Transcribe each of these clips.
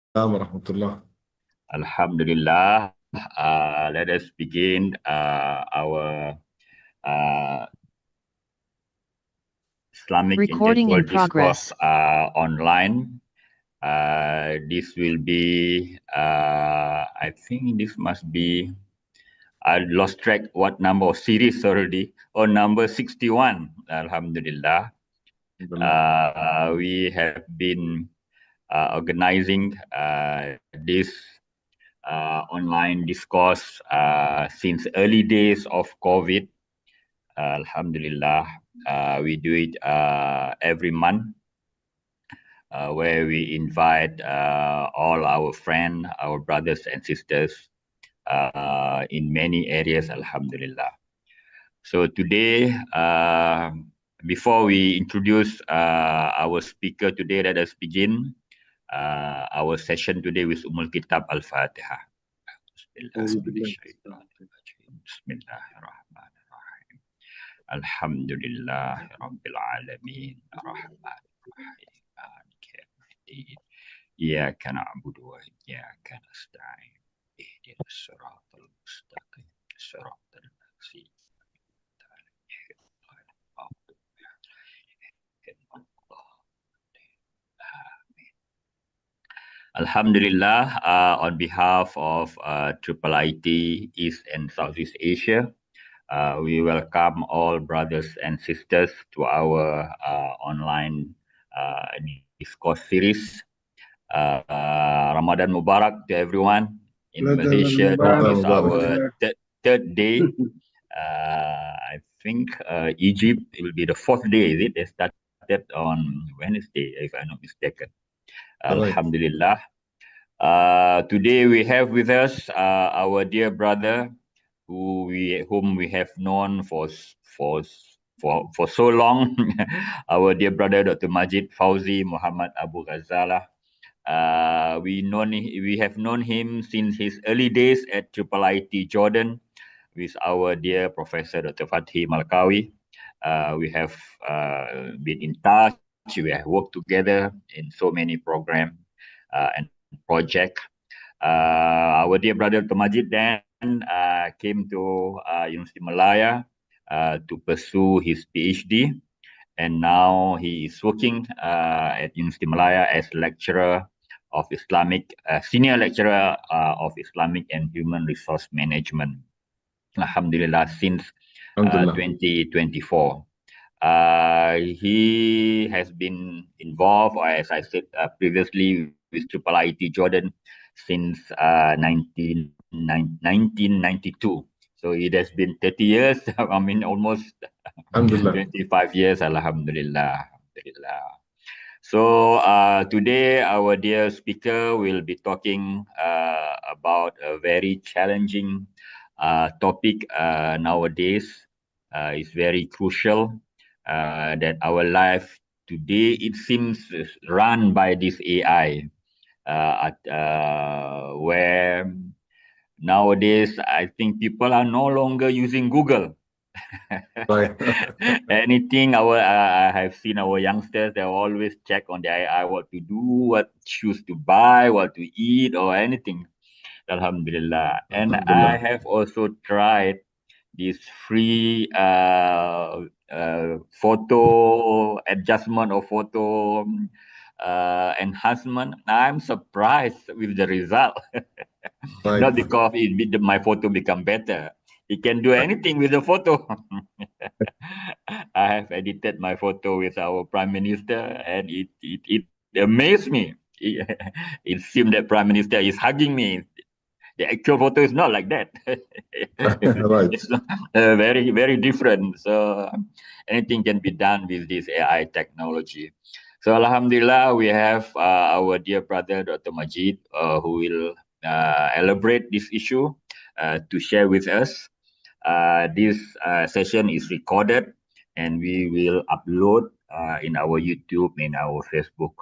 السلام ورحمة الله. Alhamdulillah. Let us begin our uh, Islamic Recording in intellectual discourse progress. online. This will be, I think this must be, I lost track what number of series already, or number 61, Alhamdulillah. We have been organizing this online discourse since early days of COVID. Alhamdulillah, we do it every month, where we invite all our friends, our brothers and sisters in many areas. Alhamdulillah. So today, before we introduce our speaker today, let us begin our session today with Kitab Al-Fatiha. Bismillahirrahmanirrahim. Alhamdulillah Rabbil Alamin. Ar-Rahmanir-Rahim. Iyyaka na'budu wa iyyaka nasta'in. Ihdinas siratal mustaqim. Siratal ladzina Alhamdulillah, on behalf of IIIT East and Southeast Asia, we welcome all brothers and sisters to our online discourse series. Ramadan Mubarak to everyone. In Malaysia, this is our third day. I think Egypt will be the fourth day, is it? They started on Wednesday, if I'm not mistaken. Alhamdulillah. Today we have with us our dear brother, whom we have known for so long, our dear brother Dr. Majed Fawzi Mohammad Abu Ghazalah. We have known him since his early days at IIIT Jordan with our dear Professor Dr. Fathi Malkawi. We have been in touch. We have worked together in so many programs and projects. Our dear brother Dr. Majid then came to Universiti Malaya to pursue his PhD, and now he is working at Universiti Malaya as lecturer of Islamic, senior lecturer of Islamic and Human Resource Management. Alhamdulillah, since 2024. He has been involved, or as I said previously, with IIIT Jordan since 1992. So it has been 30 years. I mean, almost 25 years. Alhamdulillah. Alhamdulillah. So today, our dear speaker will be talking about a very challenging topic nowadays. It's very crucial that our life today, it seems, is run by this AI, where nowadays I think people are no longer using Google. Anything I have seen our youngsters, they always check on the AI what to do, what shoes to buy, what to eat, or anything. Alhamdulillah. And I have also tried this free photo adjustment or photo enhancement. I'm surprised with the result. Not because my photo become better. It can do anything with the photo. I have edited my photo with our Prime Minister, and it amazed me. It seemed that Prime Minister is hugging me. The actual photo is not like that. It's very, very different. So anything can be done with this AI technology. So Alhamdulillah, we have our dear brother, Dr. Majid, who will elaborate this issue to share with us. This session is recorded and we will upload in our YouTube and our Facebook.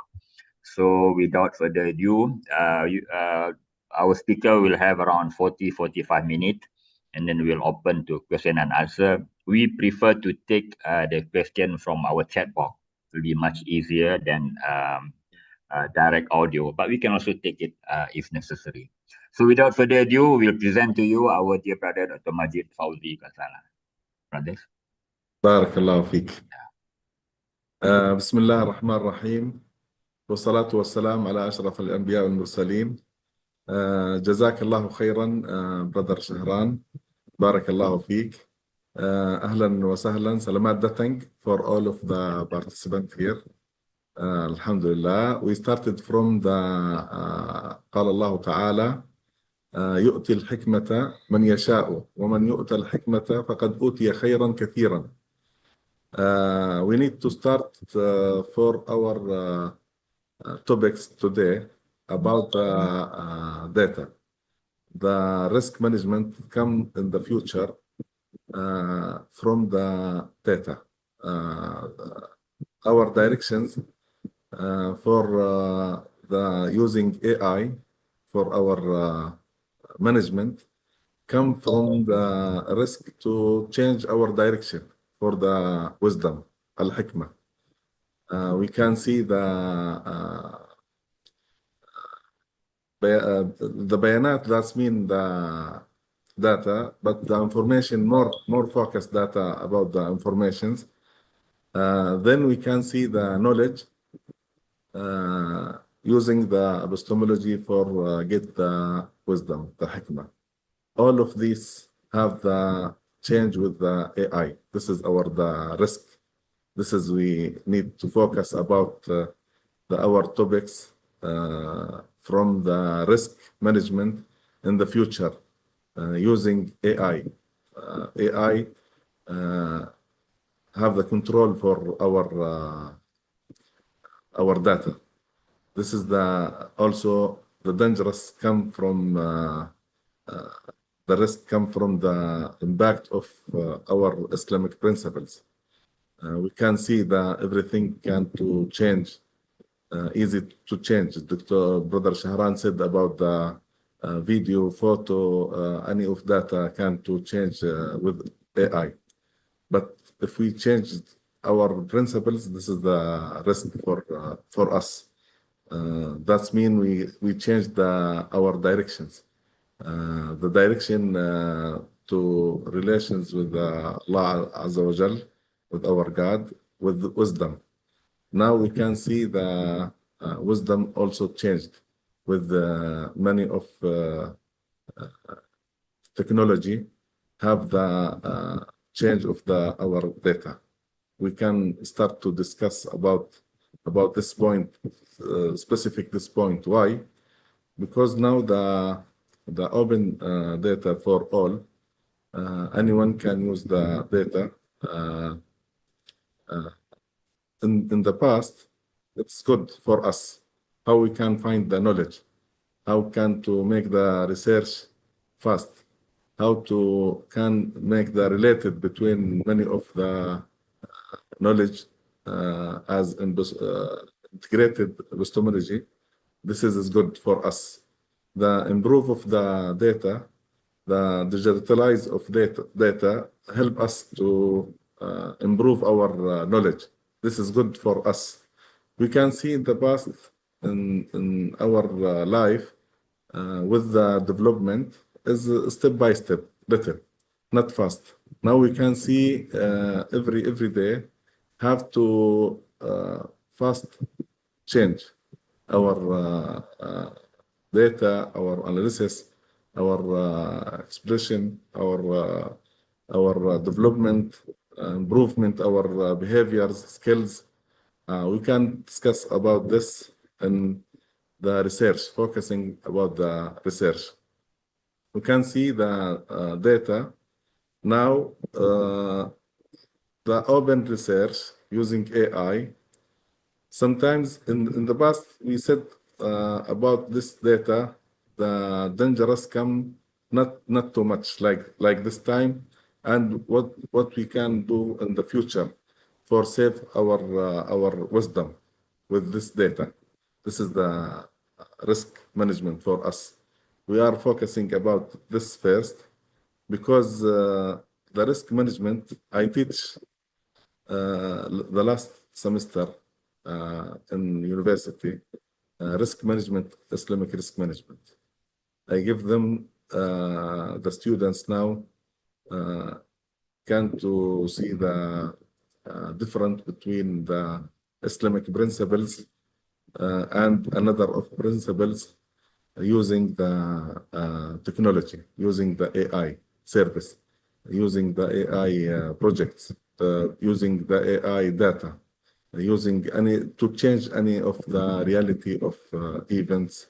So without further ado, our speaker will have around 40-45 minutes, and then we'll open to question and answer. We prefer to take the question from our chat box. It will be much easier than direct audio, but we can also take it if necessary. So without further ado, we'll present to you our dear brother, Dr. Majed Fawzi Ghazalah. Brothers. بارك الله فيك. بسم الله الرحمن الرحيم، والصلاة والسلام على أشرف الأنبياء والمرسلين. جزاك الله خيرا برادر شهران، بارك الله فيك. أهلا وسهلا، selamat datang for all of the participants here. الحمد لله. We started from the قال الله تعالى يؤتي الحكمة من يشاء ومن يؤتى الحكمة فقد أوتي خيرا كثيرا. We need to start for our topics today about data. The risk management come in the future from the data. Our directions for the using AI for our management come from the risk to change our direction for the wisdom, al-hikmah. We can see the bayanat, that's mean the data, but the information, more focused data about the informations. Then we can see the knowledge using the epistemology for get the wisdom, the hikmah. All of these have the change with the AI. This is the risk. This is we need to focus about our topics from the risk management in the future using AI. AI have the control for our data. This is also the dangerous come from the risk come from the impact of our Islamic principles. We can see that everything can to change, easy to change. Dr. Brother Shahran said about the video, photo, any of data can to change with AI. But if we change our principles, this is the risk for us. That means we change our directions. The direction to relations with Allah Azza wa Jal, with our God, with wisdom. Now we can see the wisdom also changed with many of technology have the change of our data. We can start to discuss about this point, specific this point. Why? Because now the open data for all, anyone can use the data. In the past, it's good for us. How we can find the knowledge, how can to make the research fast, how to can make the related between many of the knowledge as integrated epistemology. This is good for us. The improve of the data, the digitalize of data help us to improve our knowledge. This is good for us. We can see in the past in our life with the development is step by step, little, not fast. Now we can see every day have to fast change our data, our analysis, our expression, our development, improvement, our behaviors, skills. We can discuss about this in the research, focusing about the research. We can see the data now, the open research using AI. Sometimes in the past, we said about this data, the dangerous come not too much like this time, and what we can do in the future for save our wisdom with this data. This is the risk management for us. We are focusing about this first because the risk management I teach the last semester in university. risk management, Islamic risk management. I give them the students now can to see the difference between the Islamic principles and another of principles using the technology, using the AI service, using the AI projects, using the AI data, using any to change any of the reality of events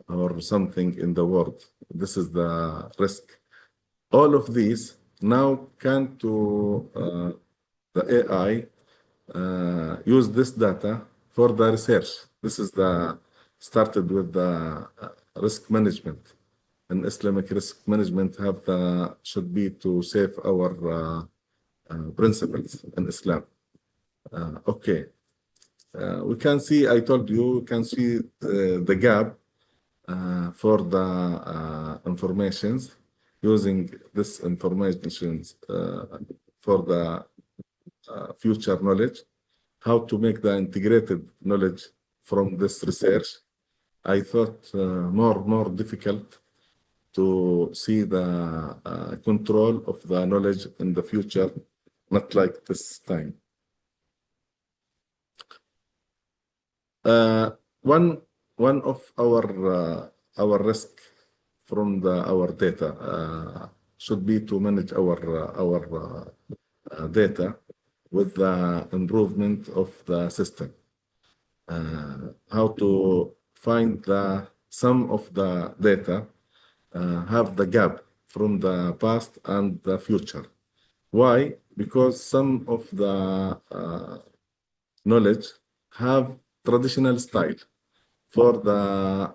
or something in the world. This is the risk. All of these now can to the AI use this data for the research. This is the started with the risk management. And Islamic risk management have the should be to save our principles in Islam. Okay, we can see. I told you, we can see the gap for the informations using this informations for the future knowledge, how to make the integrated knowledge from this research. I thought more difficult to see the control of the knowledge in the future, not like this time. One of our risk from our data should be to manage our data with the improvement of the system. How to find some of the data have the gap from the past and the future. Why? Because some of the knowledge have traditional style for the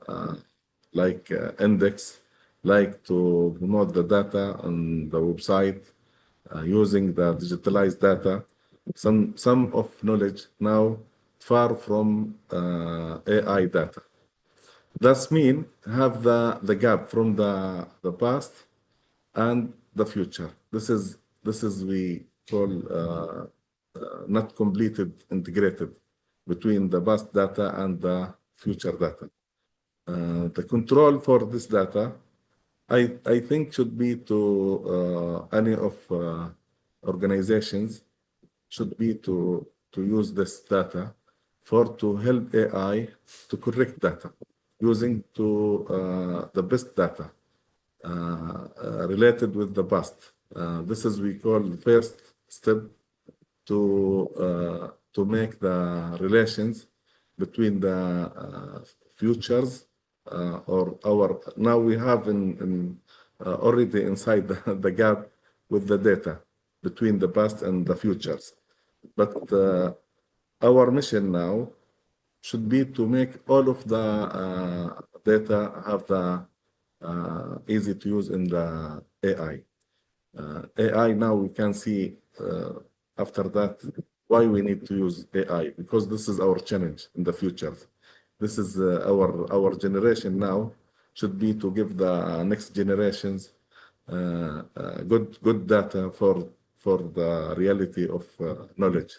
index, like to promote the data on the website using the digitalized data. Some of knowledge now far from AI data. That's mean have the gap from the past and the future. This is we call not completed integrated between the past data and the future data. The control for this data, I think, should be to any of organizations should be to use this data to help AI to correct data using the best data related with the past. This is we call first step to make the relations between the futures or our now we have already inside the gap with the data between the past and the futures. But our mission now should be to make all of the data have the easy to use in the AI. AI now we can see after that why we need to use AI, because this is our challenge in the future. This is our generation now should be to give the next generations good data for the reality of knowledge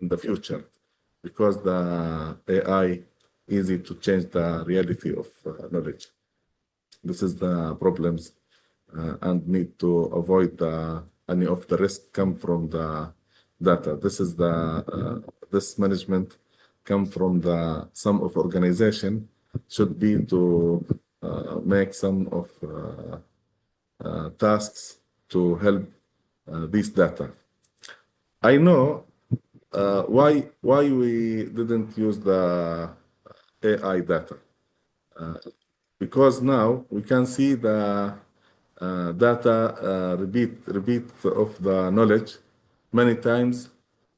in the future, because the AI easy to change the reality of knowledge. This is the problems and need to avoid any of the risk come from the data. This is this management come from some of organization should be to make some of tasks to help this data. I know why we didn't use the AI data. Because now we can see the data repeat of the knowledge many times.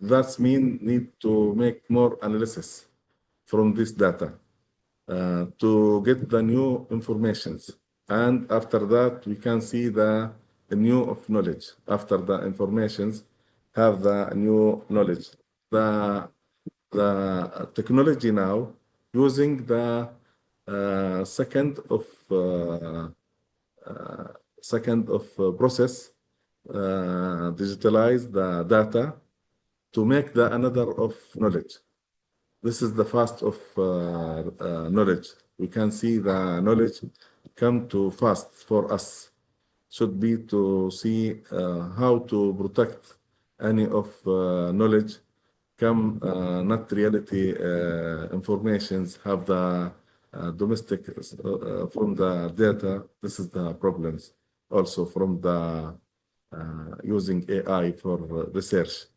That's mean need to make more analysis from this data to get the new informations. And after that, we can see the new of knowledge. After the informations, have the new knowledge. The technology now using the second of process digitalize the data to make the another of knowledge. This is the fast of knowledge. We can see the knowledge come too fast for us. Should be to see how to protect any of knowledge come not reality informations have the domestic from the data. This is the problems also from the using AI for research.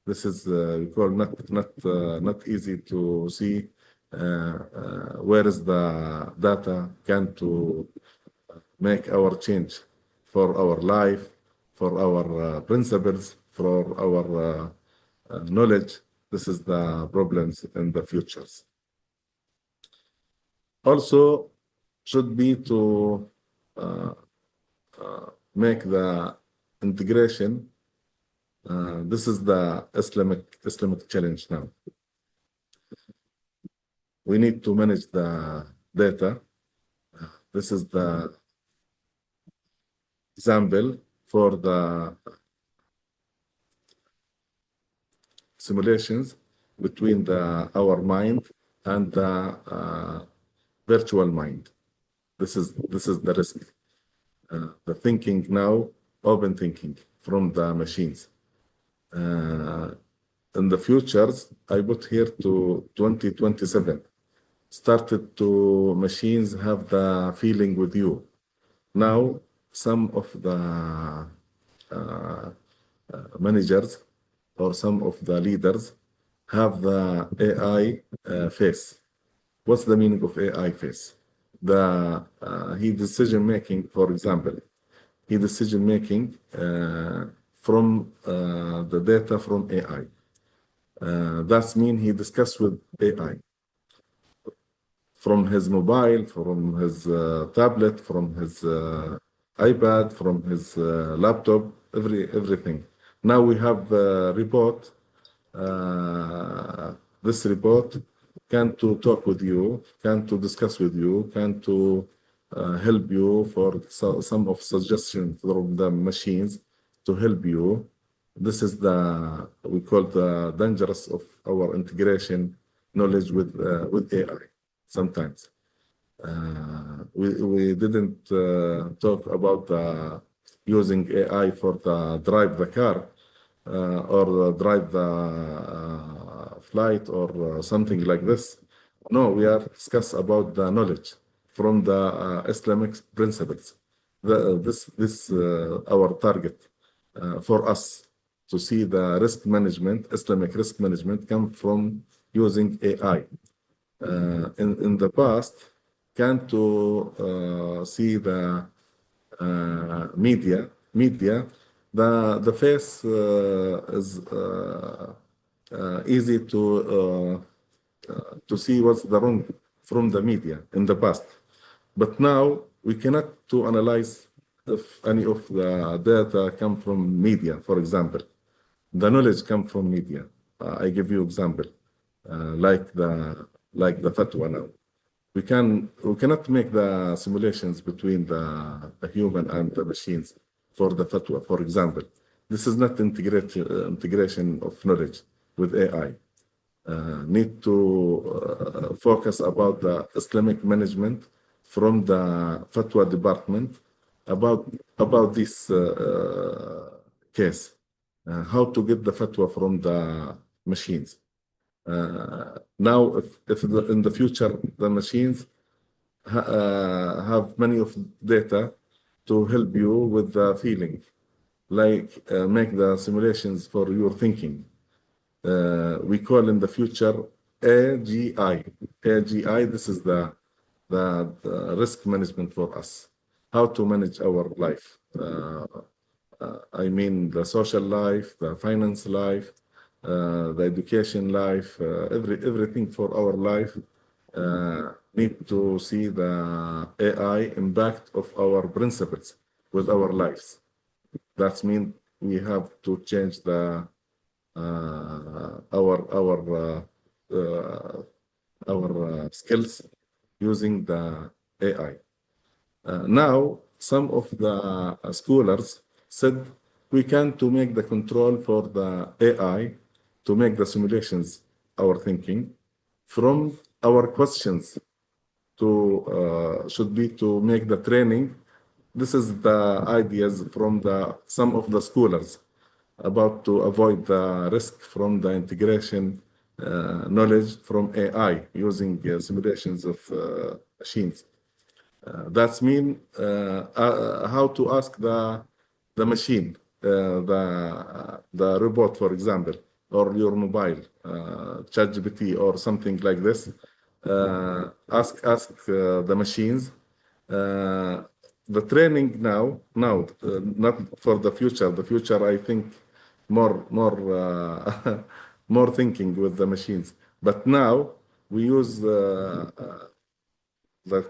This is we call not easy to see where is the data can to make our change for our life, for our principles, for our knowledge. This is the problems in the futures. Also, should be to make the integration. This is the Islamic challenge now. We need to manage the data. This is the example for the simulations between our mind and the virtual mind. This is the risk. The thinking now, open thinking from the machines. In the futures, I put here to 2027. Started to machines have the feeling with you. Now, some of the managers or some of the leaders have the AI face. What's the meaning of AI face? He decision making, for example, he decision making from the data from AI. That means he discuss with AI from his mobile, from his tablet, from his iPad, from his laptop, everything. Now we have a report. This report can to talk with you, can to discuss with you, can to help you for some of suggestions from the machines to help you. This is we call the dangerous of our integration knowledge with AI. Sometimes we didn't talk about using AI for the drive the car or drive the flight or something like this. No, we are discuss about the knowledge from the Islamic principles. This our target for us to see the risk management, Islamic risk management, come from using AI. In the past, can to see the media, the face is easy to see what's the wrong from the media in the past. But now we cannot to analyze if any of the data come from media, for example. The knowledge come from media. I give you example, like the fatwa now. We cannot make the simulations between the human and the machines for the fatwa, for example. This is not integration of knowledge with AI. Need to focus about the Islamic management from the fatwa department about this case. How to get the fatwa from the machines. Now, if in the future the machines have many of data to help you with the feeling, like make the simulations for your thinking. We call in the future AGI. AGI. This is the risk management for us. How to manage our life. I mean the social life, the finance life, the education life, everything for our life. Need to see the AI impact of our principles with our lives. That means we have to change our skills using the AI. Now, some of the scholars said we can to make the control for the AI to make the simulations our thinking. from our questions should be to make the training. This is the ideas from some of the scholars about to avoid the risk from the integration knowledge from AI using simulations of machines. That's mean how to ask the machine, the robot, for example, or your mobile, ChatGPT or something like this. Ask the machines. The training now, not for the future. The future, I think, more more thinking with the machines. But now we use the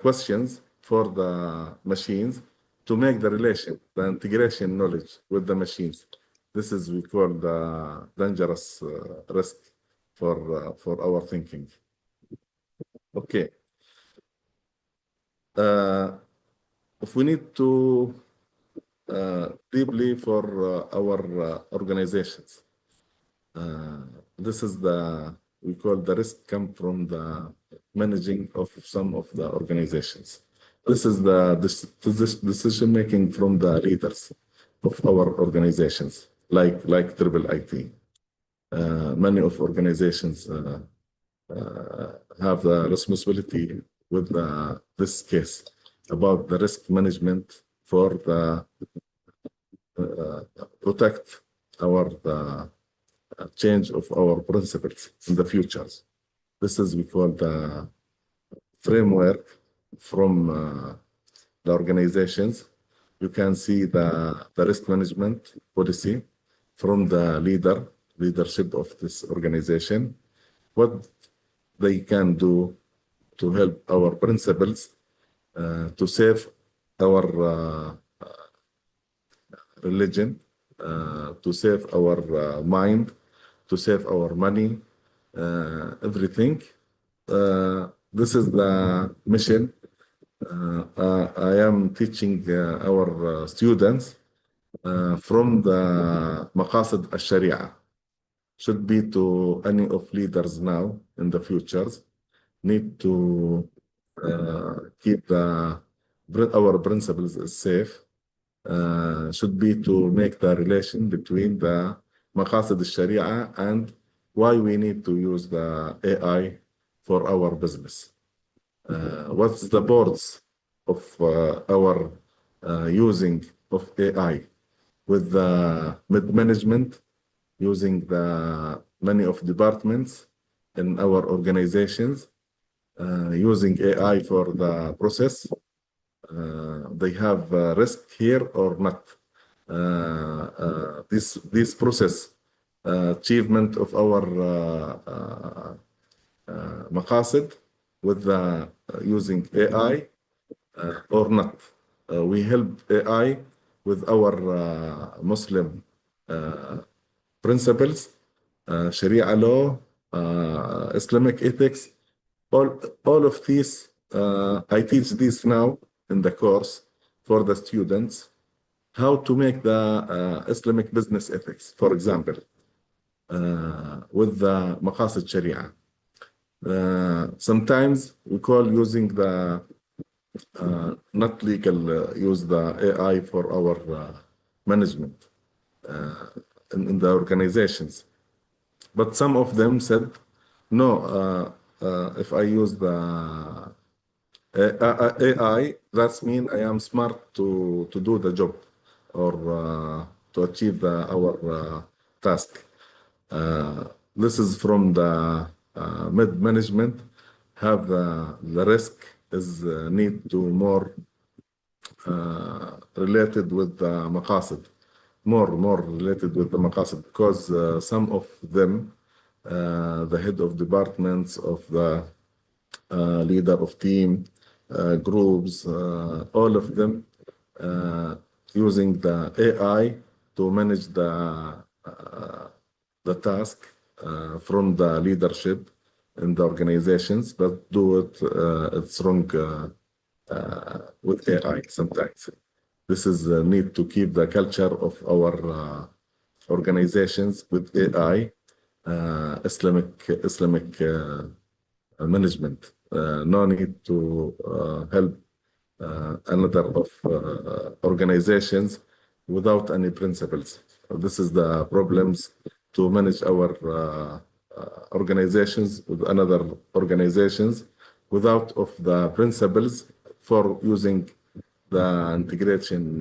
questions for the machines to make the relation, the integration knowledge with the machines. This is we call the dangerous risk for our thinking. Okay. If we need to deeply for our organizations, this is we call the risk come from the managing of some of the organizations. This is the decision making from the leaders of our organizations, like IIIT. Many of organizations have the responsibility with this case about the risk management for the protect our change of our principles in the futures. This is we call the framework from the organizations. You can see the risk management policy from the leadership of this organization, what they can do to help our principles to save our religion, to save our mind, to save our money, everything. This is the mission. I am teaching our students from the maqasid al-sharia. Should be to any of leaders now in the futures need to keep our principles safe. Should be to make the relation between the maqasid al-sharia and why we need to use the AI for our business. What's the boards of our using of AI with the mid-management using the many of departments in our organizations using AI for the process. They have risk here or not. This process achievement of our maqasid with using AI or not. We help AI with our Muslim principles, Sharia law, Islamic ethics, all of these. I teach this now in the course for the students, how to make the Islamic business ethics, for example, with the maqasid Sharia. Sometimes we call using the not legal use the AI for our management in the organizations. But some of them said, no, if I use the AI, that's mean I am smart to do the job or to achieve our task. This is from the mid-management have the risk is need to more related with the maqasid, more related with the maqasid, because some of them, the head of departments, of the leader of team, groups, all of them using the AI to manage the task from the leadership in the organizations, but do it it's wrong with AI sometimes. This is a need to keep the culture of our organizations with AI, Islamic management. No need to help another of organizations without any principles. This is the problems to manage our organizations with another organizations without of the principles for using the integration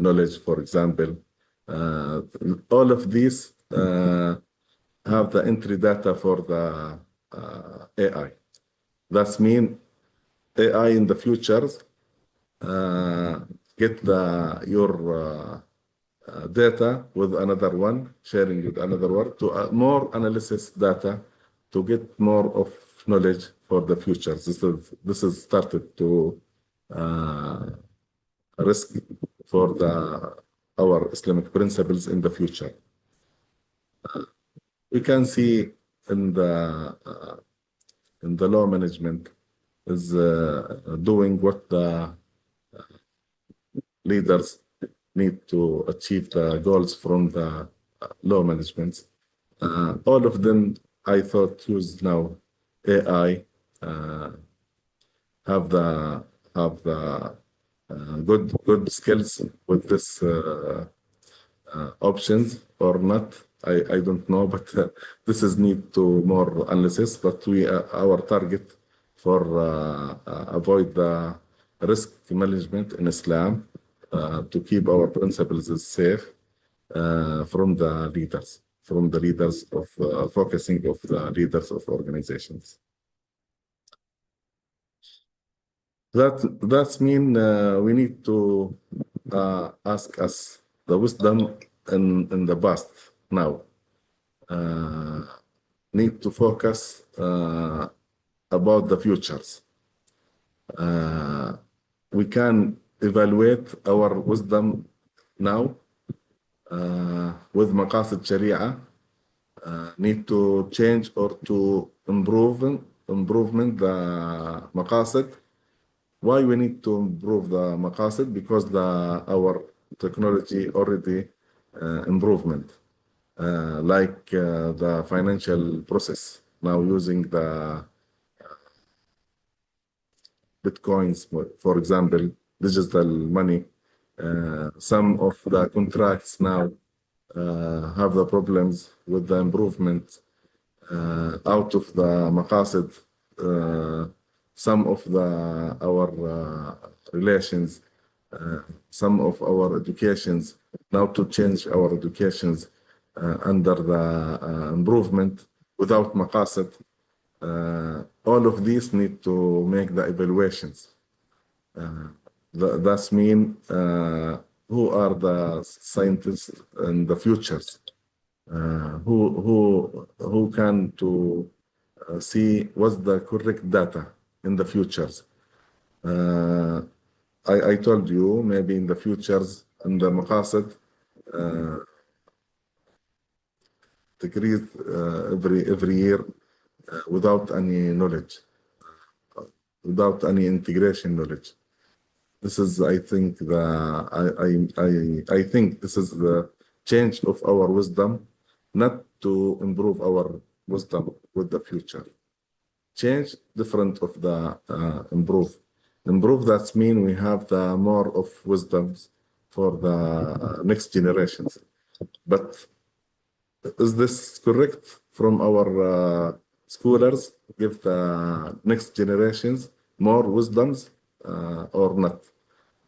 knowledge, for example. All of these have the entry data for the AI. That's mean AI in the future get your data with another one, sharing with another one to more analysis data to get more of knowledge for the future. This is started to risk for our Islamic principles in the future. We can see in the law management is doing what the leaders need to achieve the goals from the law management. All of them, I thought, use now AI, have the good skills with this options or not. I don't know, but this is need to more analysis. But our target for avoid the risk management in Islam to keep our principles safe from the leaders of focusing of the leaders of organizations. That's mean we need to ask us the wisdom in the past now. Need to focus about the futures. We can evaluate our wisdom now with maqasid sharia. Need to change or to improvement the maqasid. Why we need to improve the maqasid? Because our technology already improvement, like the financial process now using the Bitcoins, for example, digital money. Some of the contracts now have the problems with the improvement out of the maqasid. Some of our relations, some of our educations, now to change our educations under the improvement without maqasid. All of these need to make the evaluations. That's mean who are the scientists in the futures, who can to see what's the correct data in the futures. I told you maybe in the futures in the maqasid decrease every year without any knowledge, without any integration knowledge. This is, I think, I think this is the change of our wisdom, not to improve our wisdom with the future. Change different of the improve. Improve, that means we have the more of wisdoms for the next generations. But is this correct from our scholars? Give the next generations more wisdoms or not?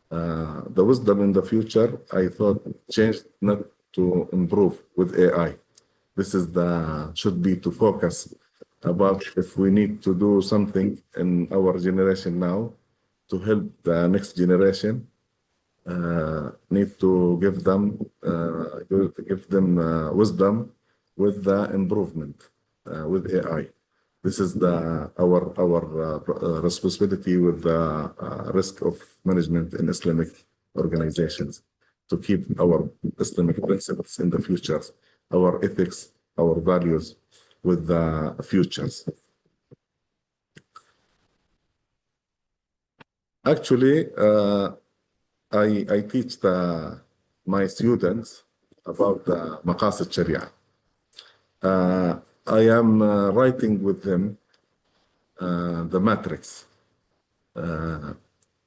The wisdom in the future, I thought, changed not to improve with AI. This is should be to focus about if we need to do something in our generation now to help the next generation. Need to give them wisdom with the improvement with AI. This is our responsibility with the risk of management in Islamic organizations to keep our Islamic principles in the futures, our ethics, our values with the futures. Actually, I teach my students about the maqasid sharia. I am writing with them the matrix.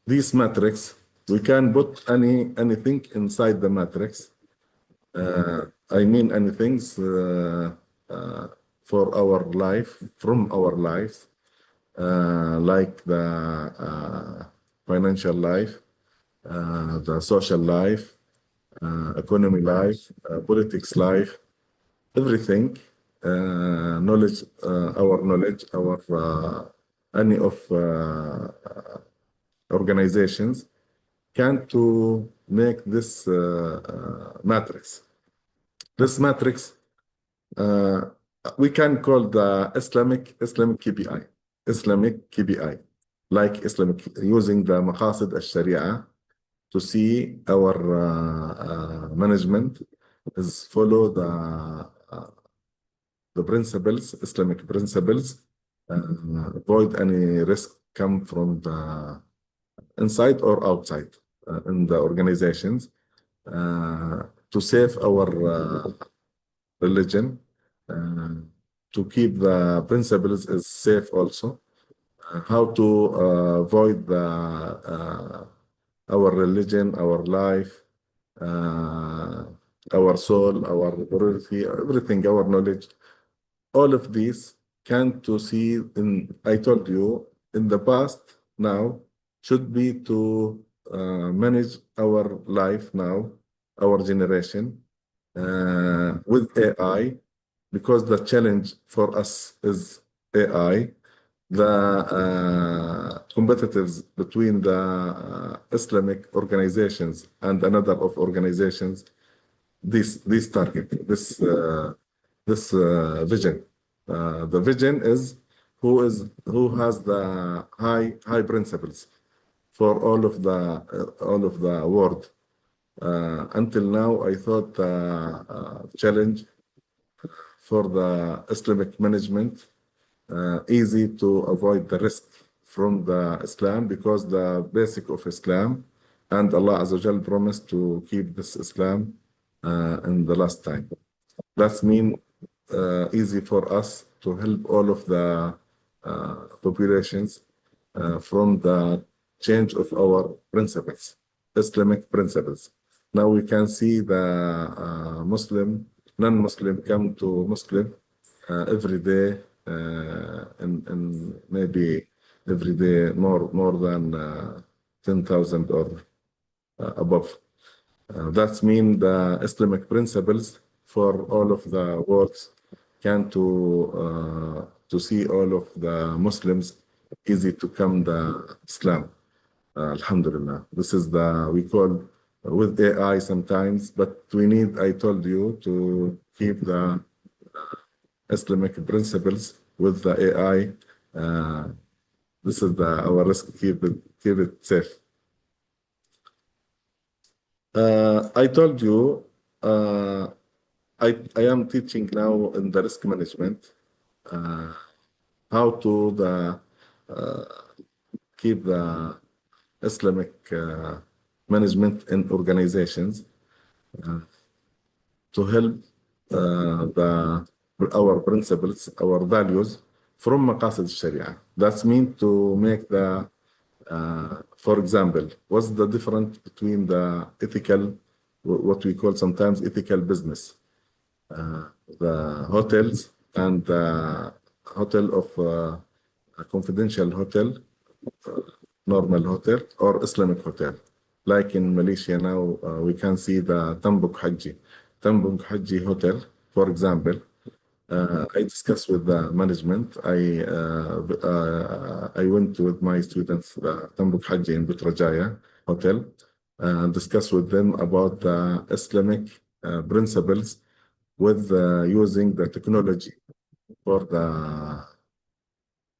These matrix, we can put anything inside the matrix. I mean anything for our life, from our life, like the financial life, the social life, economy life, politics life, everything, knowledge, any of organizations can to make this matrix. This matrix we can call the Islamic KPI, Islamic KPI, like Islamic using the maqasid al-Sharia to see our management is follow the principles, Islamic principles, avoid any risk come from the inside or outside in the organizations, to save our religion, to keep the principles is safe also, how to avoid our religion, our life, our soul, our morality, everything, our knowledge. All of these can to see in, I told you, in the past now should be to manage our life now, our generation, with AI, because the challenge for us is AI. The competitors between the Islamic organizations and another of organizations, this target, this vision. The vision is who has the high principles for all of the world. Until now, I thought the challenge for the Islamic management easy to avoid the risk from the Islam, because the basic of Islam and Allah Azza wa Jal promised to keep this Islam in the last time. That's mean easy for us to help all of the populations from the change of our principles, Islamic principles. Now we can see the Muslim, non-Muslim come to Muslim every day, and maybe every day more than 10,000 or above. That's mean the Islamic principles for all of the worlds can to see all of the Muslims easy to come the Islam. Alhamdulillah. This is the, we call with AI sometimes, but we need, I told you, to keep the Islamic principles with the AI. This is our risk, keep it safe. I told you, I am teaching now in the risk management, how to keep the Islamic management in organizations, to help our principles, our values from maqasid sharia. That's mean to make the, for example, what's the difference between the ethical, what we call sometimes ethical business, the hotels and the hotel of a confidential hotel, normal hotel, or Islamic hotel. Like in Malaysia now, we can see the Tambuk Haji Hotel, for example. I discussed with the management. I went with my students the Tambuk Haji in Putrajaya Hotel, discussed with them about the Islamic principles with using the technology for the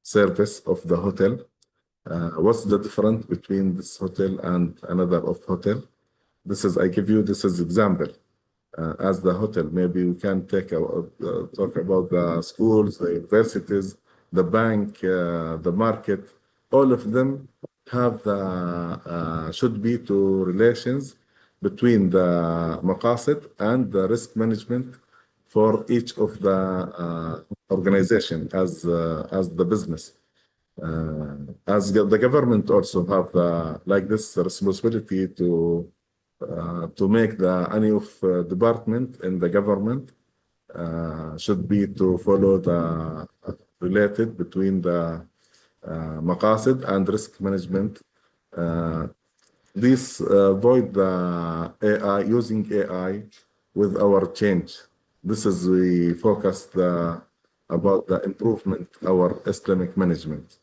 service of the hotel. What's the difference between this hotel and another of hotel? This is, I give you this as example. As the hotel, maybe we can talk about the schools, the universities, the bank, the market. All of them have the should be to relations between the maqasid and the risk management for each of the organization as the business. As the government also have like this responsibility to make any of department in the government should be to follow the related between the maqasid and risk management. This avoid the AI, using AI with our change. This is we focus about the improvement our Islamic management.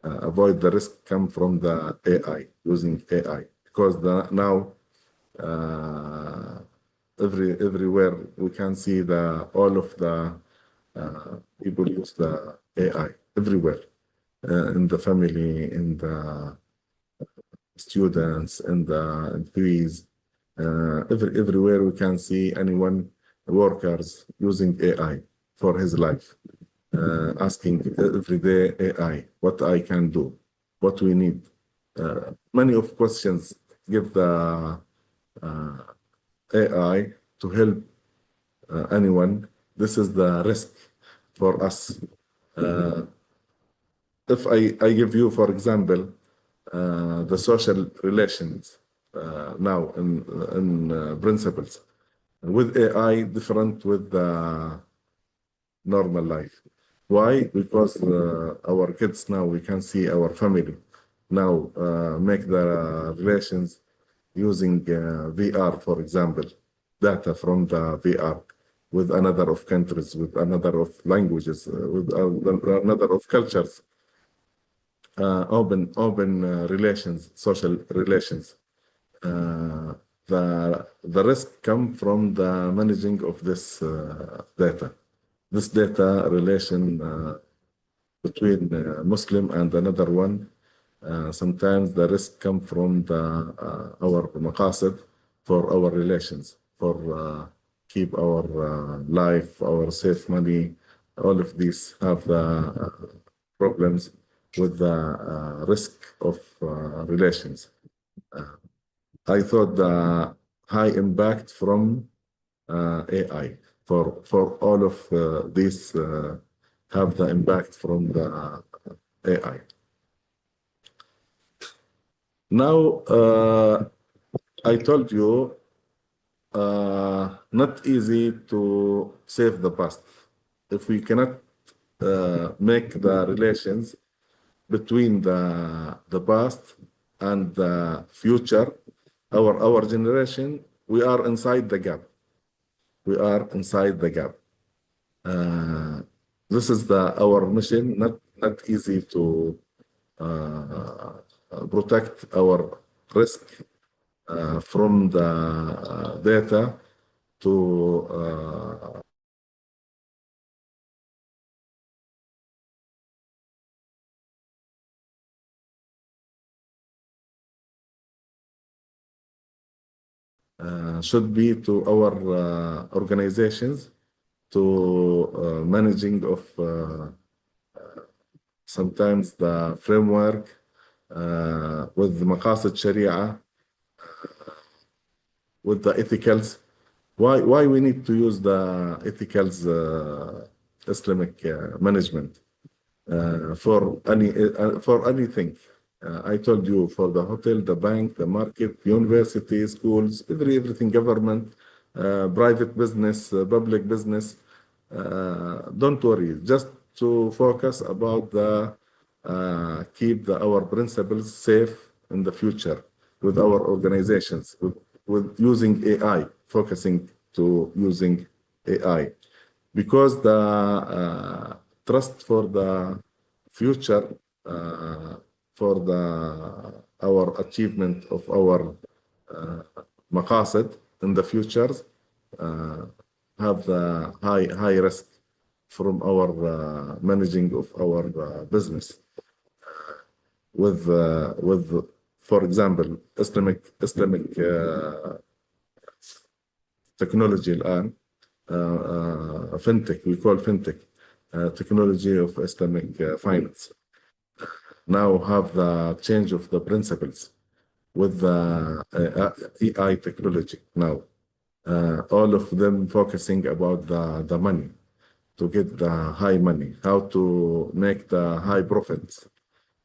Avoid the risk come from the AI, using AI, because now everywhere we can see all of the people use the AI everywhere, in the family, in the students, in the employees, everywhere we can see anyone, workers using AI for his life, asking every day AI, what I can do, what we need. Many of questions give the AI to help anyone. This is the risk for us. If I give you, for example, the social relations now in principles with AI different with the normal life. Why? Because our kids now, we can see our family now make the relations using VR, for example, data from the VR with another of countries, with another of languages, with another of cultures, open relations, social relations. The risk come from the managing of this data. This data relation between Muslim and another one. Sometimes the risk come from our maqasid for our relations, for keep our life, our safe money. All of these have the problems with the risk of relations. I thought the high impact from AI for all of these have the impact from the AI. Now, I told you not easy to save the past. If we cannot make the relations between the past and the future, our generation, we are inside the gap. We are inside the gap. This is our mission, not easy to protect our risk from the data to should be to our organizations to managing of sometimes the framework with maqasid sharia, with the ethicals. Why we need to use the ethicals Islamic management for anything. I told you, for the hotel, the bank, the market, university, schools, everything, government, private business, public business. Don't worry, just to focus about the keep our principles safe in the future with our organizations, with using AI, focusing to using AI, because the trust for the future, for our achievement of our maqasid in the future, have the high risk from our managing of our business with for example Islamic technology الآن fintech, we call fintech technology of Islamic finance, now have the change of the principles with the AI technology now. All of them focusing about the money, to get the high money, how to make the high profits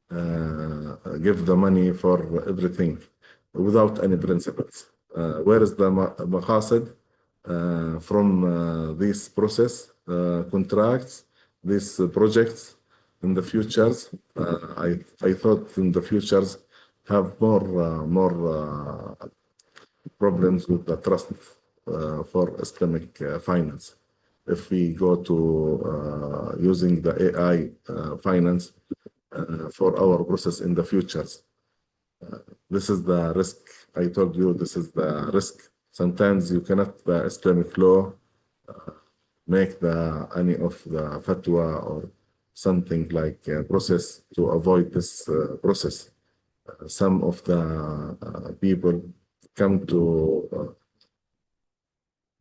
give the money for everything without any principles. Where is the maqasid from this process, contracts, these projects in the futures? I thought in the futures have more problems with the trust for Islamic finance. If we go to using the AI finance for our process in the futures, this is the risk. I told you this is the risk. Sometimes you cannot, the Islamic law, make any of the fatwa or something like process to avoid this process. Some of the people come to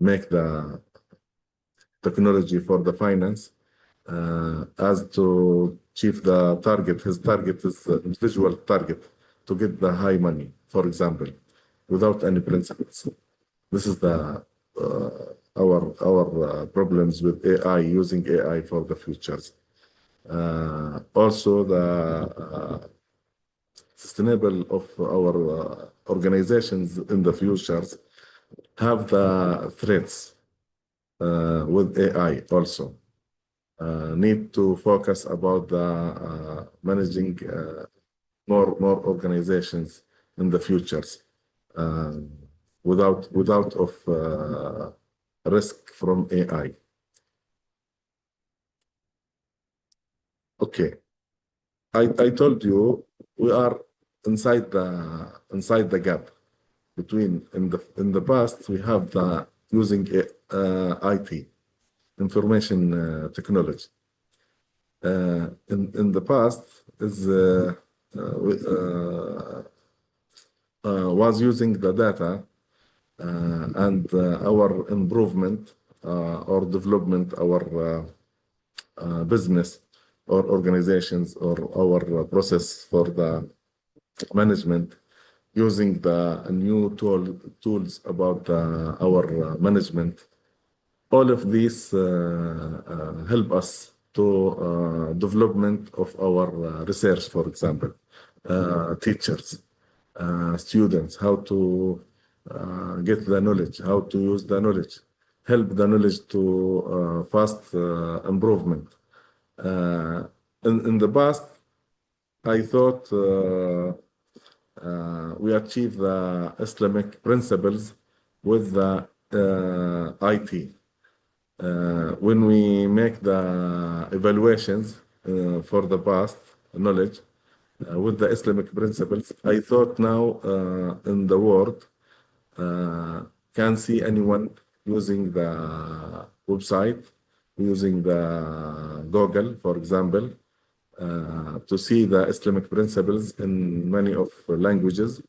make the technology for the finance as to achieve the target. His target is individual target to get the high money, for example, without any principles. This is the our problems with AI, using AI for the futures. Also, the sustainable of our organizations in the futures have the threats with AI also. Need to focus about the managing more organizations in the futures without of risk from AI. Okay, I told you we are inside the gap between in the past we have the using IT, information technology. In the past is was using the data and our improvement or development, our business or organizations or our process for the management, using the new tools about our management. All of these help us to development of our research, for example, teachers, students, how to get the knowledge, how to use the knowledge, help the knowledge to fast improvement. In the past, I thought we achieve the Islamic principles with the IT. When we make the evaluations for the past knowledge with the Islamic principles, I thought now in the world can see anyone using the website, using the Google, for example, to see the Islamic principles in many of languages,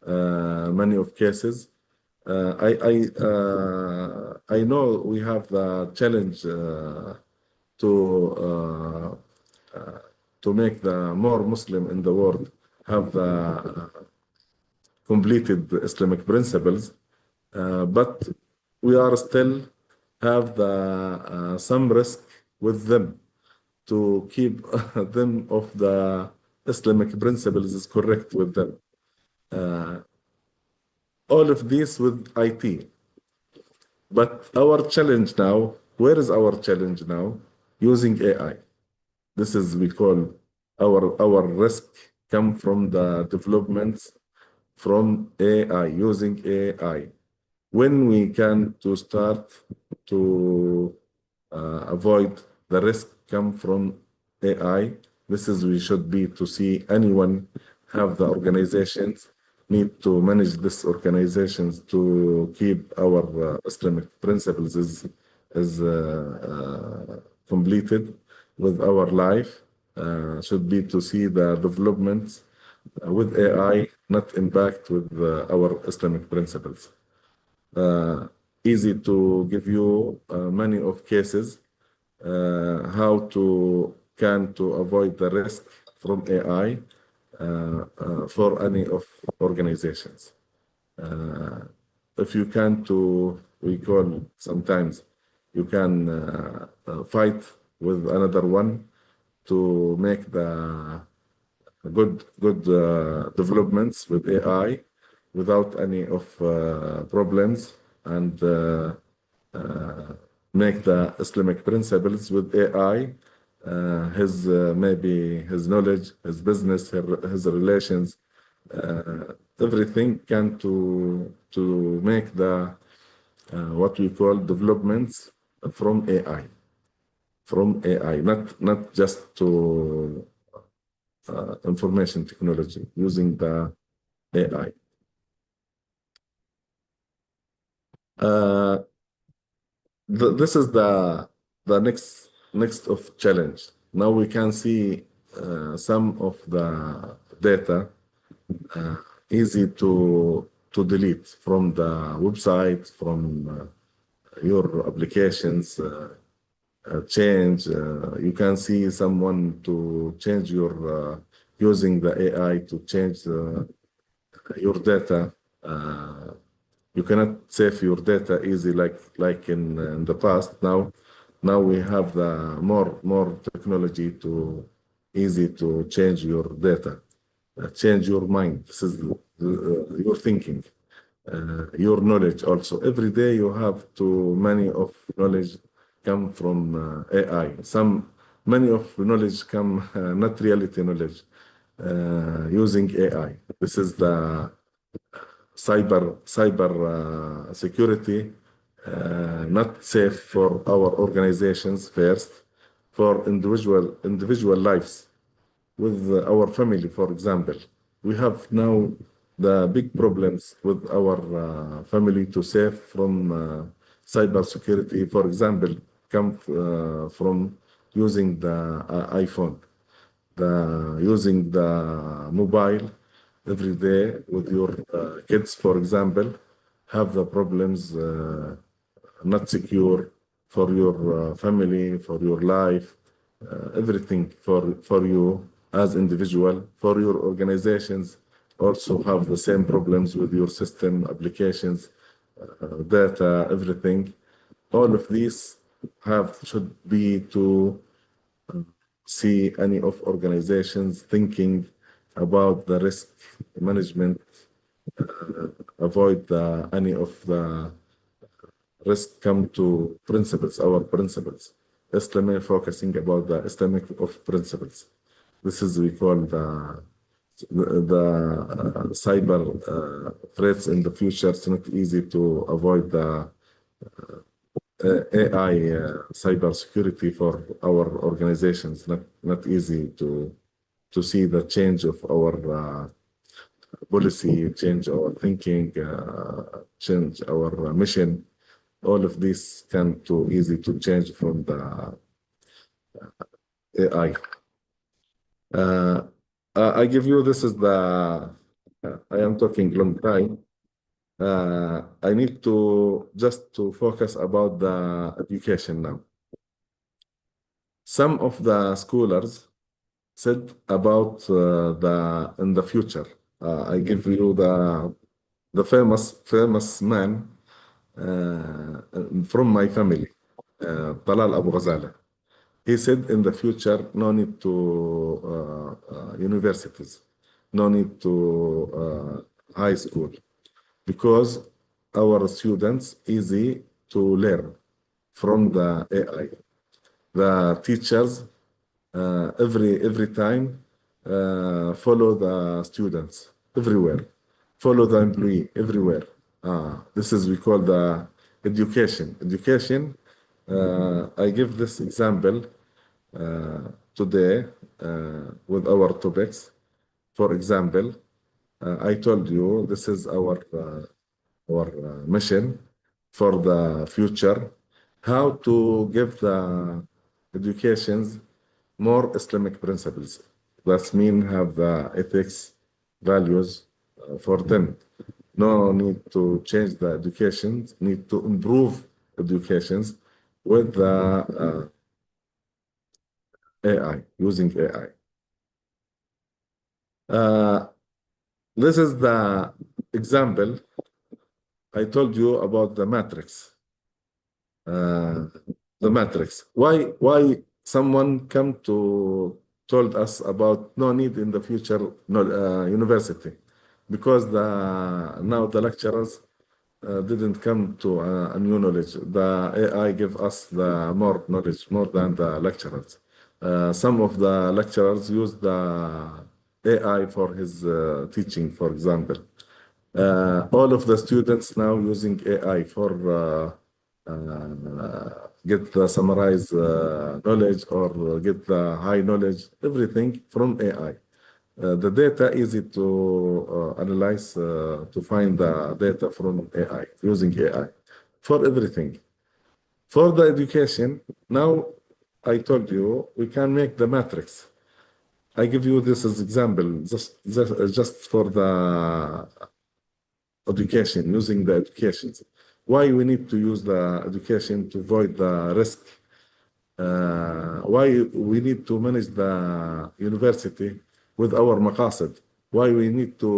many of cases. I know we have the challenge to make the more Muslim in the world have the completed Islamic principles, but we are still have the some risk with them to keep them of the Islamic principles is correct with them. All of this with IT. But our challenge now, where is our challenge now? Using AI. This is, we call our risk come from the developments from AI, using AI. When we can to start to avoid the risk come from AI, this is we should be to see anyone have the organizations need to manage these organizations to keep our Islamic principles is completed with our life. Should be to see the developments with AI not impact with our Islamic principles. Easy to give you many of cases how to avoid the risk from AI for any of organizations. If you can we call sometimes you can fight with another one to make the good developments with AI without any of problems, and make the Islamic principles with AI, his maybe his knowledge, his business, his relations, everything can to make the what we call developments from AI, not just to information technology using the AI. This is the next of challenge. Now we can see some of the data easy to delete from the website, from your applications. Change. You can see someone to change your using the AI to change your data. You cannot save your data easy like in the past. Now we have the more technology to easy to change your data, change your mind. This is your thinking, your knowledge also. Every day you have too many of knowledge come from AI. Many of knowledge come not reality knowledge using AI. This is the cyber security, not safe for our organizations first, for individual lives with our family, for example. We have now the big problems with our family to save from cyber security, for example, come from using the iPhone, using the mobile every day with your kids, for example, have the problems not secure for your family, for your life, everything for you as individual, for your organizations also have the same problems with your system, applications, data, everything. All of these should be to see any of organizations thinking about the risk management, avoid any of the risk come to principles, our principles. Islamic focusing about the Islamic of principles. This is we call the cyber threats in the future. It's not easy to avoid the AI cyber security for our organizations. Not easy to see the change of our policy, change our thinking, change our mission. All of this can too easy to change from the AI. I give you this is the I am talking long time. I need to just to focus about the education now. Some of the scholars said about in the future. I give you the famous man from my family, Talal Abu Ghazalah. He said in the future, no need to universities, no need to high school, because our students easy to learn from the AI. The teachers every time follow the students everywhere, follow the employee everywhere. This is we call the education. Education. I give this example today with our topics. For example, I told you this is our mission for the future, how to give the educations more Islamic principles. That mean have the ethics, values for them. No need to change the education, need to improve educations with the AI, using AI. This is the example I told you about the matrix. The matrix. Why someone come to told us about no need in the future university, because now the lecturers didn't come to a new knowledge. The AI give us the more knowledge, more than the lecturers. Some of the lecturers use the AI for his teaching, for example. All of the students now using AI for get the summarized knowledge or get the high knowledge, everything from AI. The data easy to analyze, to find the data from AI, using AI for everything. For the education, now I told you we can make the matrix. I give you this as example, just for the education, using the education. Why we need to use the education to avoid the risk? Why we need to manage the university with our maqasid? Why we need to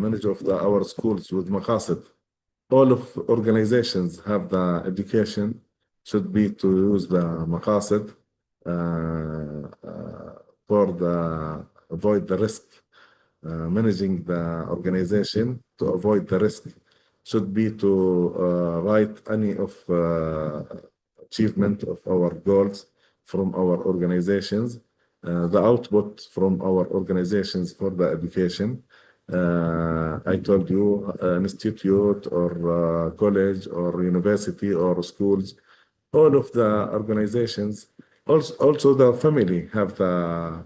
manage of our schools with maqasid? All of organizations have the education should be to use the maqasid for the avoid the risk. Managing the organization to avoid the risk should be to write any of achievement of our goals from our organizations, the output from our organizations for the education. I told you, institute or college or university or schools, all of the organizations, also the family have the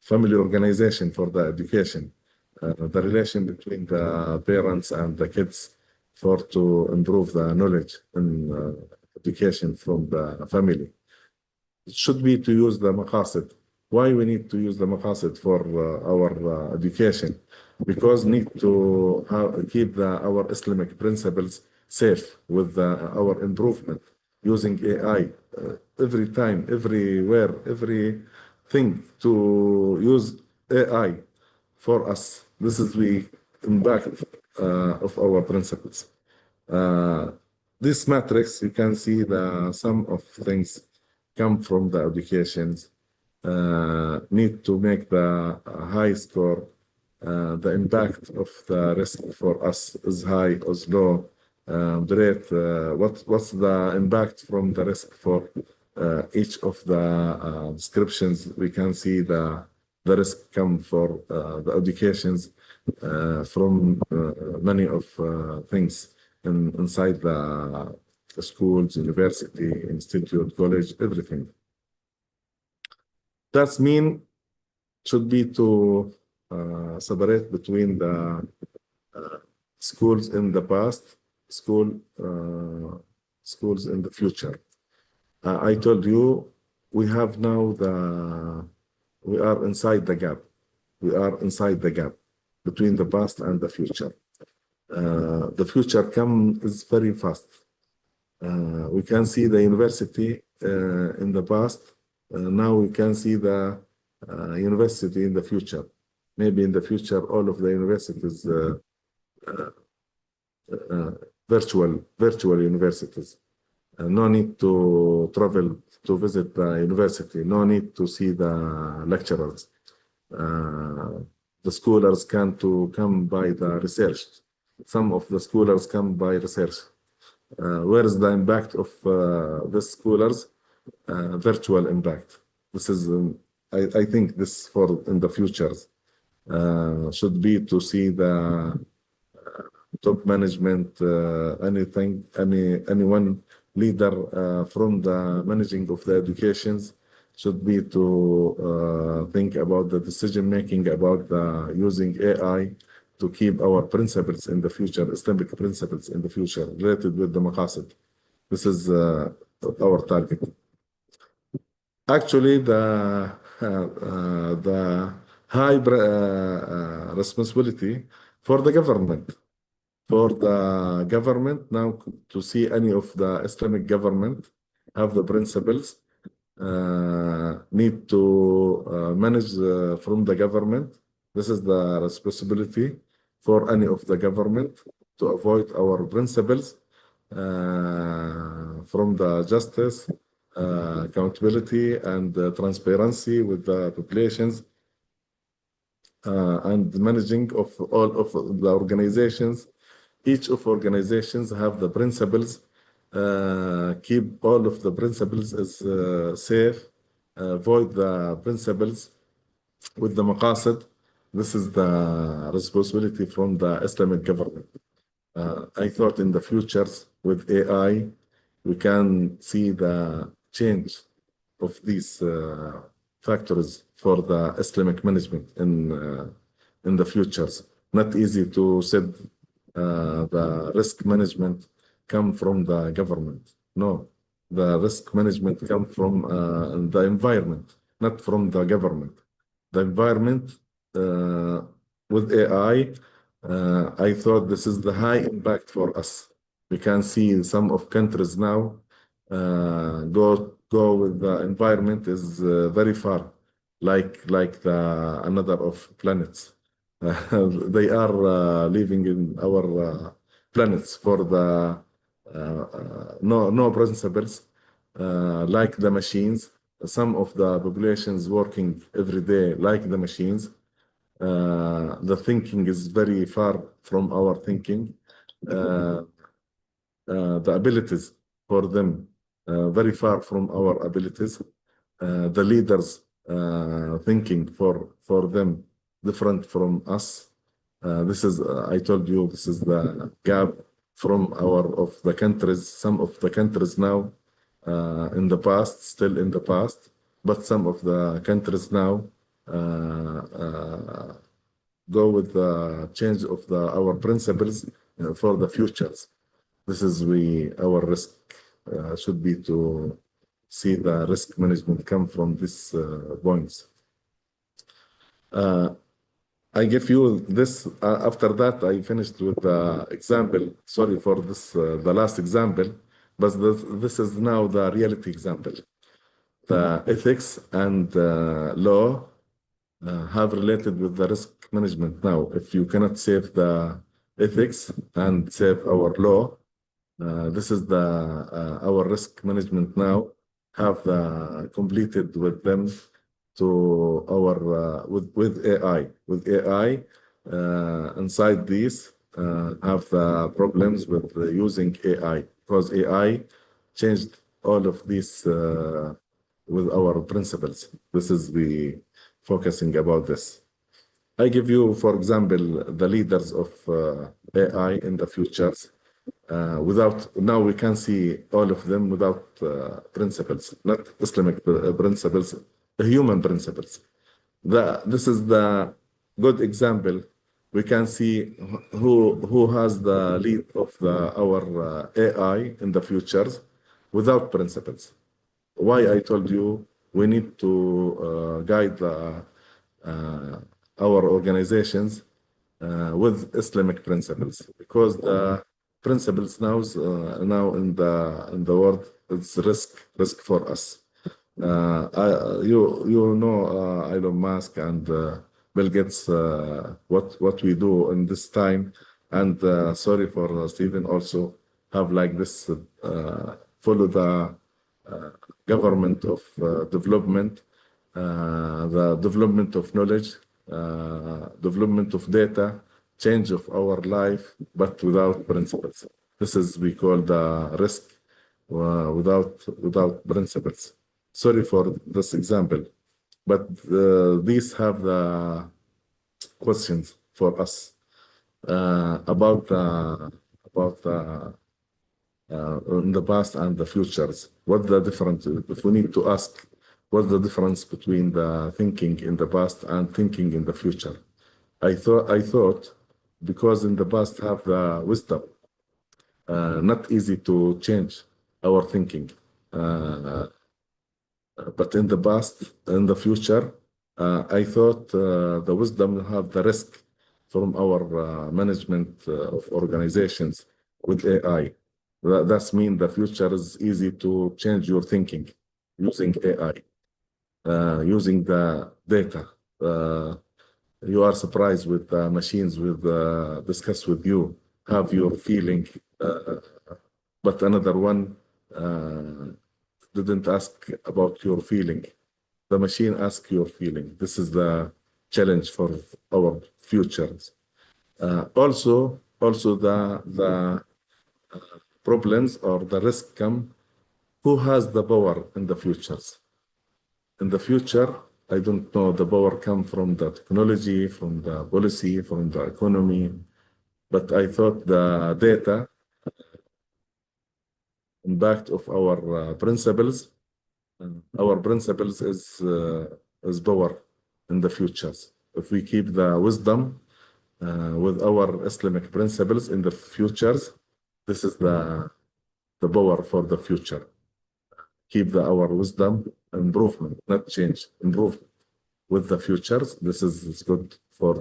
family organization for the education, the relation between the parents and the kids for to improve the knowledge and education from the family. It should be to use the maqasid. Why we need to use the maqasid for our education? Because need to keep our Islamic principles safe with our improvement using AI every time, everywhere, everything to use AI for us. This is the impact of our principles. This matrix, you can see the sum of things come from the educations, need to make the high score, the impact of the risk for us is high or low, the rate, what's the impact from the risk for each of the descriptions. We can see the risk come for the educations from many of things inside the schools, university, institute, college, everything. That's mean should be to separate between the schools in the past, schools in the future. I told you we have now we are inside the gap. We are inside the gap between the past and the future. The future is very fast. We can see the university in the past. Now we can see the university in the future. Maybe in the future, all of the universities, virtual universities. No need to travel to visit the university. No need to see the lecturers. The scholars can come by the research. Some of the scholars come by research. Where is the impact of the scholars? Virtual impact. This is, I think, this for in the future should be to see the top management, anyone leader from the managing of the educations should be to think about the decision making about using AI to keep our principles in the future, Islamic principles in the future related with the maqasid. This is our target. Actually, the high responsibility for the government. For the government now to see any of the Islamic government have the principles, need to manage from the government. This is the responsibility for any of the government to avoid our principles from the justice, accountability and transparency with the populations, and managing of all of the organizations. Each of organizations have the principles, keep all of the principles as safe, avoid the principles with the maqasid. This is the responsibility from the Islamic government. I thought in the futures with AI, we can see the change of these factors for the Islamic management in the futures. Not easy to say the risk management come from the government. No, the risk management come from the environment, not from the government. The environment with AI, I thought this is the high impact for us. We can see some of countries now go with the environment is very far, like the another of planets. They are living in our planets for the no principles, like the machines. Some of the populations working every day like the machines. The thinking is very far from our thinking. The abilities for them very far from our abilities. The leaders thinking for them different from us. This is I told you this is the gap from our of the countries. Some of the countries now in the past, still in the past, but some of the countries now go with the change of our principles for the futures. This is our risk should be to see the risk management come from these points. I give you this. After that, I finished with the example. Sorry for this, the last example, but this is now the reality example. The ethics and law have related with the risk management now. If you cannot save the ethics and save our law, this is the our risk management now have completed with them to our with AI. With AI inside these have the problems with using AI because AI changed all of these with our principles. This is we focusing about this. I give you, for example, the leaders of AI in the futures. Without now we can see all of them without principles, not Islamic principles, human principles. This is the good example. We can see who has the lead of our AI in the futures without principles. Why I told you we need to guide our organizations with Islamic principles because the principles now in the world it's risk for us. You know Elon Musk and Bill Gates what we do in this time, and sorry for Stephen also have like this follow the government of development, the development of knowledge, development of data, change of our life, but without principles. This is we call the risk without principles. Sorry for this example, but these have the questions for us about in the past and the futures. What the difference? If we need to ask, what's the difference between the thinking in the past and thinking in the future? I thought because in the past have the wisdom, not easy to change our thinking. But in the past, in the future, I thought the wisdom have the risk from our management of organizations with AI. That's mean the future is easy to change your thinking using AI, using the data. You are surprised with the machines with discuss with you, have your feeling, but another one didn't ask about your feeling. The machine asks your feeling. This is the challenge for our futures. Also the problems or the risk come. Who has the power in the futures? In the future, I don't know. The power come from the technology, from the policy, from the economy. But I thought the data impact of our principles. Our principles is power in the futures. If we keep the wisdom with our Islamic principles in the futures, this is the power for the future. Keep our wisdom improvement, not change, improvement with the futures. This is good for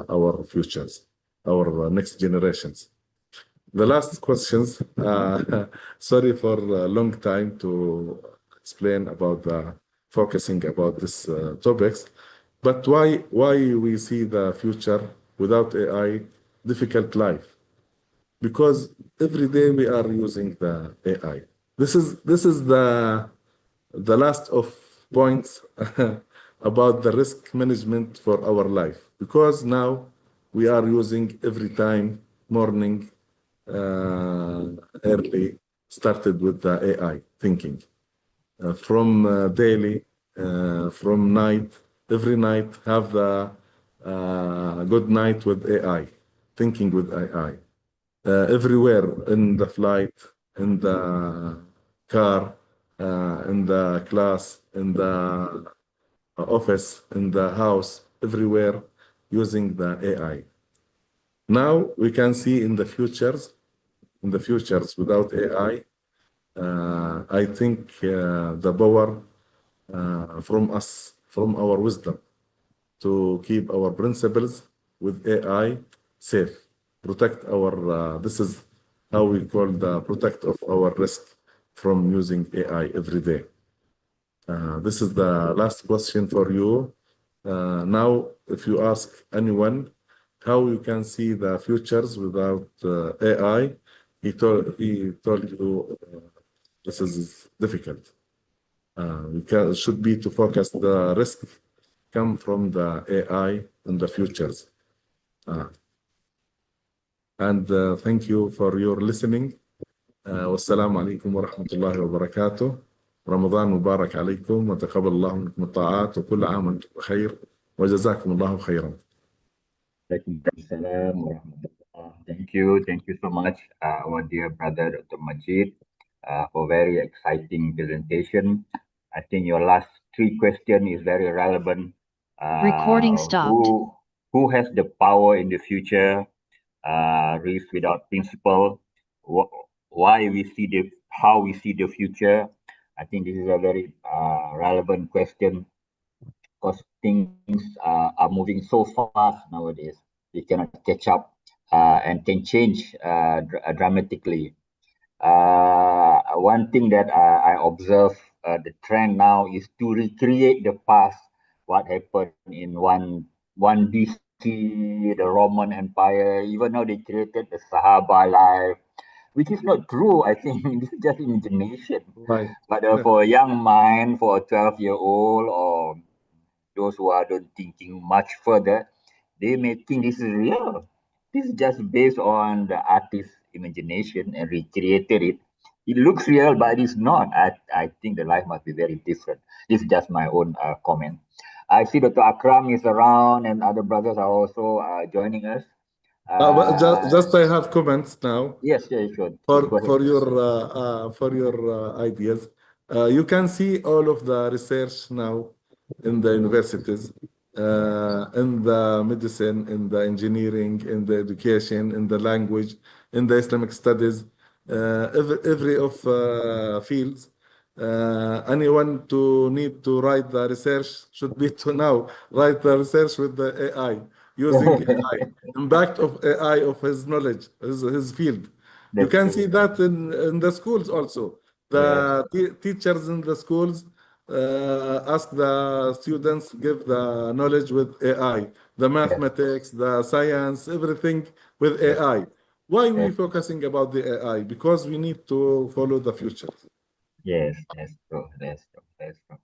our futures, our next generations. The last questions, sorry for a long time to explain about the focusing about this topics, but why we see the future without AI difficult life? Because every day we are using the AI. This is the last of points about the risk management for our life. Because now we are using every time morning, early, started with the AI thinking. From daily, from night, every night have the good night with AI, thinking with AI. Everywhere in the flight, in the car, in the class, in the office, in the house, everywhere using the AI. Now we can see in the futures without AI, I think the power from us, from our wisdom, to keep our principles with AI safe, protect our, this is how we call the protect of our risk from using AI every day. This is the last question for you. Now, if you ask anyone how you can see the futures without AI, he told you this is difficult. Should be to focus the risk come from the AI in the futures. Thank you for your listening. والسلام عليكم ورحمة الله وبركاته. رمضان مبارك عليكم وتقبل الله منكم الطاعات وكل عام وانتم بخير وجزاكم الله خيرا. Thank you so much, our dear brother Dr. Majed, for very exciting presentation. I think your last 3 question is very relevant. Recording stopped. Who has the power in the future? Risk without principle. How we see the future. I think this is a very relevant question because things are moving so fast nowadays. We cannot catch up and can change dramatically. One thing that I observe the trend now is to recreate the past, what happened in one BC, the Roman Empire. Even now they created the Sahaba life, which is not true. I think this is just imagination. Right. But for a young mind, for a 12-year-old or those who are not thinking much further, they may think this is real. This is just based on the artist's imagination and recreated it. It looks real, but it's not. I think the life must be very different. This is just my own comment. I see Dr. Akram is around and other brothers are also joining us. But just I have comments now. Yes, sure. For your ideas. You can see all of the research now in the universities, in the medicine, in the engineering, in the education, in the language, in the Islamic studies, every of fields. Anyone to need to write the research should be to now write the research with the AI, using AI, impact of AI of his knowledge, his field. You can see that in the schools also. The teachers in the schools ask the students, give the knowledge with AI, the mathematics, the science, everything with AI. Why we focusing about the AI? Because we need to follow the future. Yes, that's true. That's true. That's true.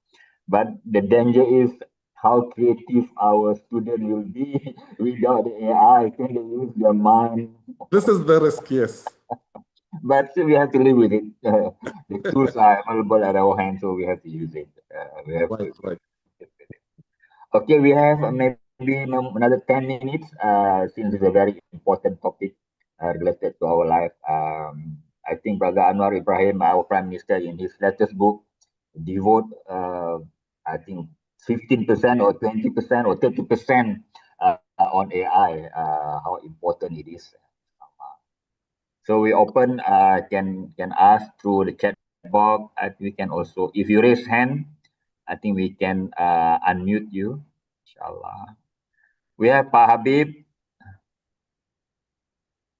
But the danger is how creative our student will be without the AI. Can they use their mind? This is the risk, yes. But still we have to live with it. The tools are available at our hands, so we have to use it. We have to Right, live right. with it. Okay, we have maybe another 10 minutes since it's a very important topic related to our life. I think Brother Anwar Ibrahim, our Prime Minister, in his latest book, devote, I think, 15% or 20% or 30% on AI, how important it is. So we open, can ask through the chat box. We can also, if you raise hand, I think we can unmute you. Inshallah. We have Pak Habib.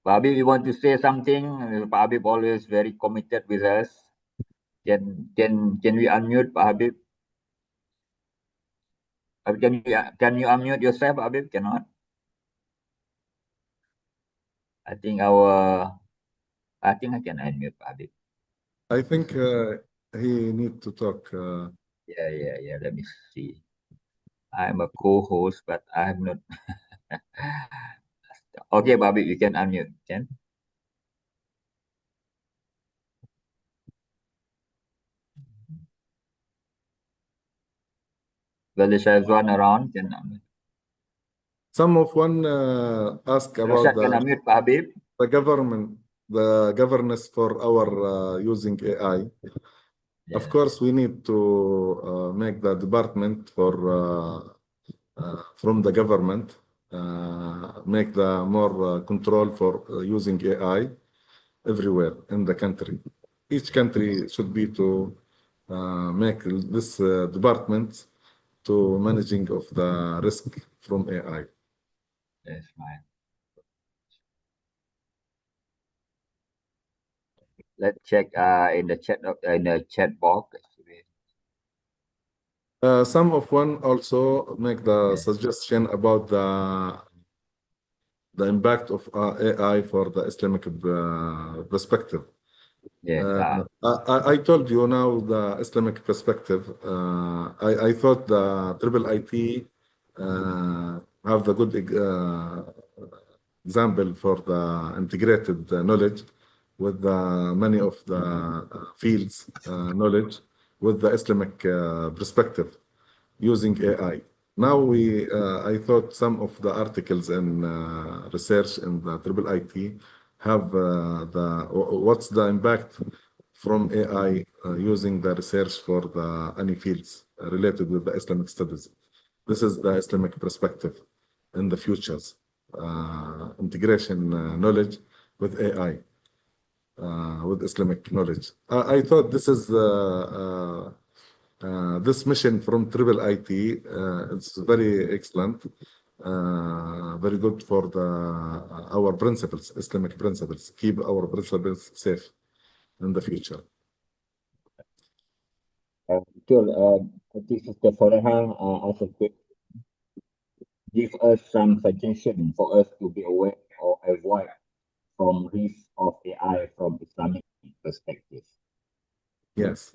Pak Habib, you want to say something? Pak Habib always very committed with us. Can we unmute Pak Habib? Can you unmute yourself, Pak Habib? Cannot. I think I can unmute Pak Habib. I think he need to talk. Yeah. Let me see. I'm a co-host, but I'm not. Okay, Pak Habib, you can unmute. Can? Whether Shazwan around, can unmute. Some of one ask about Rashad can unmute Pak Habib. the government, the governance for our using AI. Yeah. Of course, we need to make the department for from the government make the more control for using AI everywhere in the country. Each country should be to make this department to managing of the risk from AI. That's fine. Let's check in the chat box. Some of one also make the suggestion about the impact of AI for the Islamic perspective. Yes. I told you now the Islamic perspective. I thought the triple IT have the good example for the integrated knowledge with the many of the fields knowledge with the Islamic perspective using AI. Now I thought some of the articles and research in the triple IT have what's the impact from AI using the research for the any fields related with the Islamic studies. This is the Islamic perspective in the futures, integration knowledge with AI, with Islamic knowledge. I thought this is this mission from Triple IT. It's very excellent, very good for the our principles, Islamic principles. Keep our principles safe in the future. Betul. I think Sister Faraha also could give us some suggestion for us to be aware or avoid from risk of AI from Islamic perspective. Yes.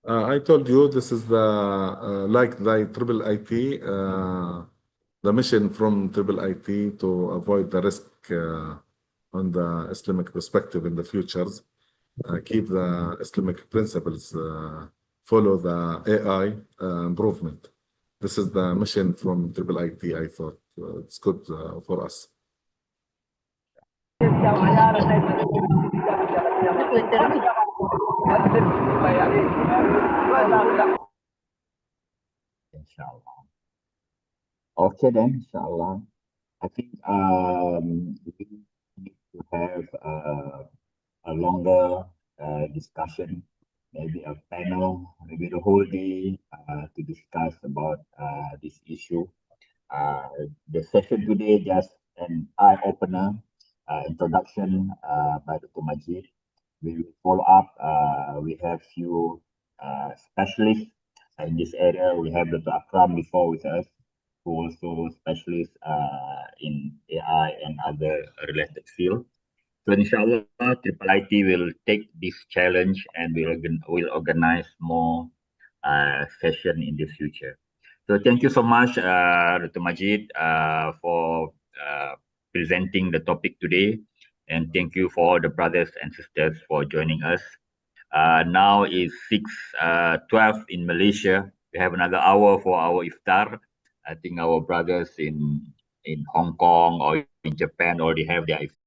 I told you this is the like the Triple IT, the mission from Triple IT to avoid the risk on the Islamic perspective in the futures. Keep the Islamic principles, follow the AI improvement. This is the mission from Triple IT. I thought it's good for us. Inshallah. Okay then, inshallah. I think we need to have a longer discussion, maybe a panel, maybe the whole day to discuss about this issue. The session today just an eye opener, introduction by Dr. Majed. We will follow up. We have few specialists in this area. We have Dr. Akram before with us, who also specialist in AI and other related field. So inshallah, IIIT will take this challenge and will organize more session in the future. So thank you so much, Dr. Majed, for presenting the topic today. And thank you for all the brothers and sisters for joining us. Now is 6:12 in Malaysia. We have another hour for our iftar. I think our brothers in Hong Kong or in Japan already have their iftar.